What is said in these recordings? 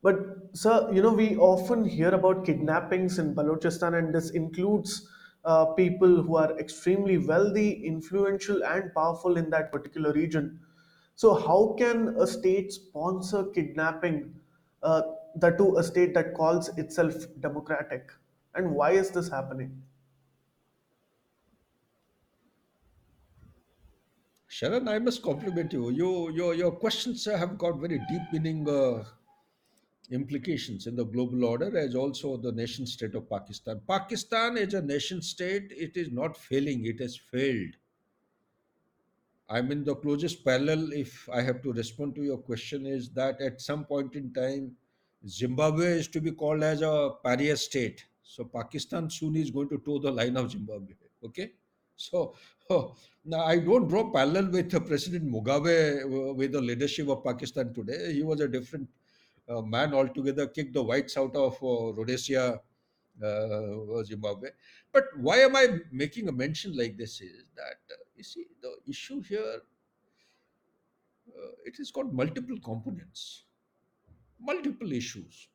But, sir, we often hear about kidnappings in Balochistan, and this includes people who are extremely wealthy, influential, and powerful in that particular region. So, how can a state sponsor kidnapping, that to a state that calls itself democratic? And why is this happening? Sharon, I must compliment you. Your questions have got very deep meaning implications in the global order as also the nation state of Pakistan. Pakistan is a nation state. It is not failing. It has failed. I'm in the closest parallel, if I have to respond to your question, is that at some point in time, Zimbabwe is to be called as a pariah state. So Pakistan soon is going to toe the line of Zimbabwe. Okay. So now I don't draw parallel with President Mugabe with the leadership of Pakistan today. He was a different man altogether, kicked the whites out of Rhodesia, Zimbabwe. But why am I making a mention like this is that, you see, the issue here, it has got multiple components, multiple issues.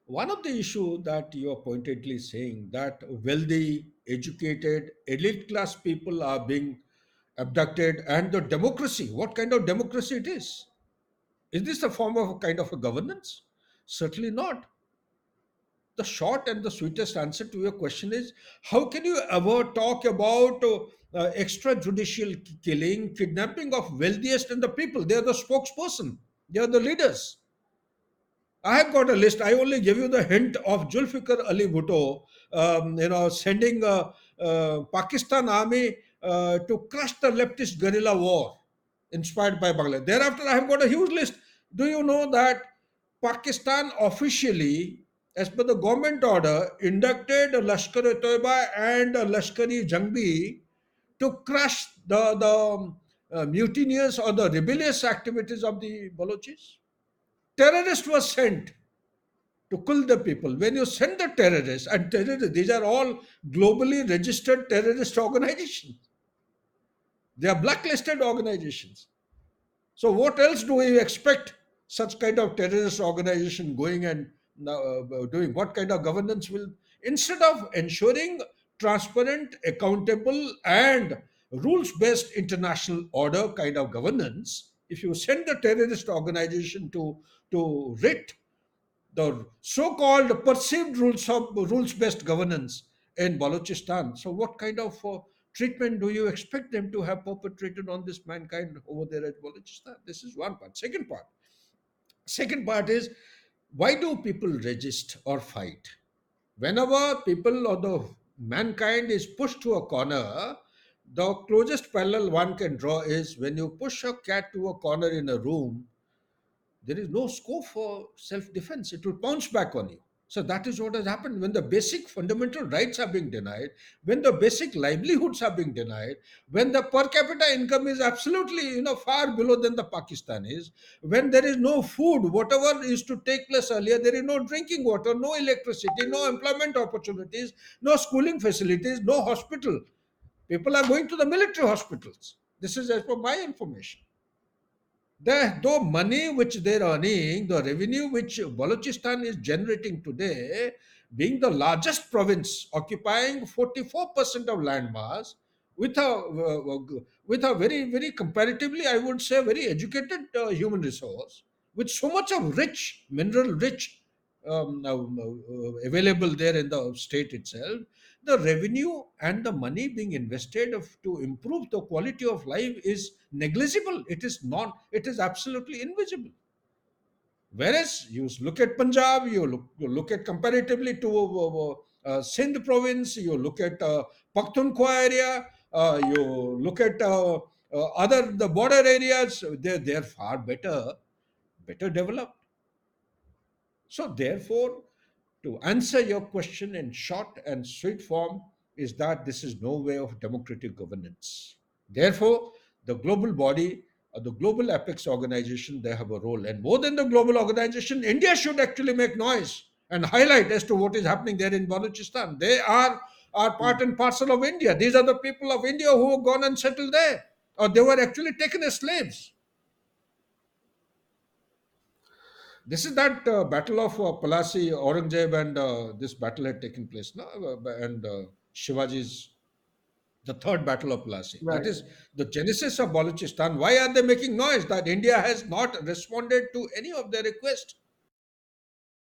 One of the issue that you are pointedly saying that wealthy, educated, elite class people are being abducted, and the democracy, what kind of democracy it is? Is this a form of a kind of a governance? Certainly not. The short and the sweetest answer to your question is, how can you ever talk about extrajudicial killing, kidnapping of wealthiest in the people? They are the spokesperson, they are the leaders. I have got a list. I only give you the hint of Zulfikar Ali Bhutto, sending Pakistan army to crush the leftist guerrilla war inspired by Bangladesh. Thereafter, I have got a huge list. Do you know that Pakistan officially, as per the government order, inducted Lashkar-e-Toiba and Lashkari Jangbi to crush the mutineers or the rebellious activities of the Balochis? Terrorist was sent to kill the people. When you send the terrorists, and terrorists, these are all globally registered terrorist organizations. They are blacklisted organizations. So what else do we expect such kind of terrorist organization going and doing? What kind of governance will, instead of ensuring transparent, accountable, and rules-based international order kind of governance, if you send the terrorist organization to writ the so-called perceived rules-based governance in Balochistan. So, what kind of treatment do you expect them to have perpetrated on this mankind over there at Balochistan? This is one part. Second part is, why do people resist or fight? Whenever people or the mankind is pushed to a corner, the closest parallel one can draw is when you push a cat to a corner in a room, there is no scope for self defense. It will pounce back on you. So that is what has happened when the basic fundamental rights are being denied, when the basic livelihoods are being denied, when the per capita income is absolutely far below than the Pakistanis, when there is no food, whatever is to take place earlier, there is no drinking water, no electricity, no employment opportunities, no schooling facilities, no hospital. People are going to the military hospitals. This is as per my information. The money which they're earning, the revenue which Balochistan is generating today, being the largest province, occupying 44% of land mass, with a very very comparatively, I would say, very educated human resource, with so much of rich mineral rich available there in the state itself, the revenue and the money being invested to improve the quality of life is negligible. It is not. It is absolutely invisible. Whereas you look at Punjab, you look at comparatively to Sindh province, you look at Pakhtunkhwa area, you look at other the border areas. They're far better developed. So, therefore, to answer your question in short and sweet form, is that this is no way of democratic governance. Therefore, the global body or the global apex organization, they have a role. And more than the global organization, India should actually make noise and highlight as to what is happening there in Balochistan. They are part and parcel of India. These are the people of India who have gone and settled there, or they were actually taken as slaves. This is that battle of Palasi, Aurangzeb, and this battle had taken place, no? And Shivaji's the third battle of Plassey. That Right. is the genesis of Balochistan. Why are they making noise that India has not responded to any of their requests?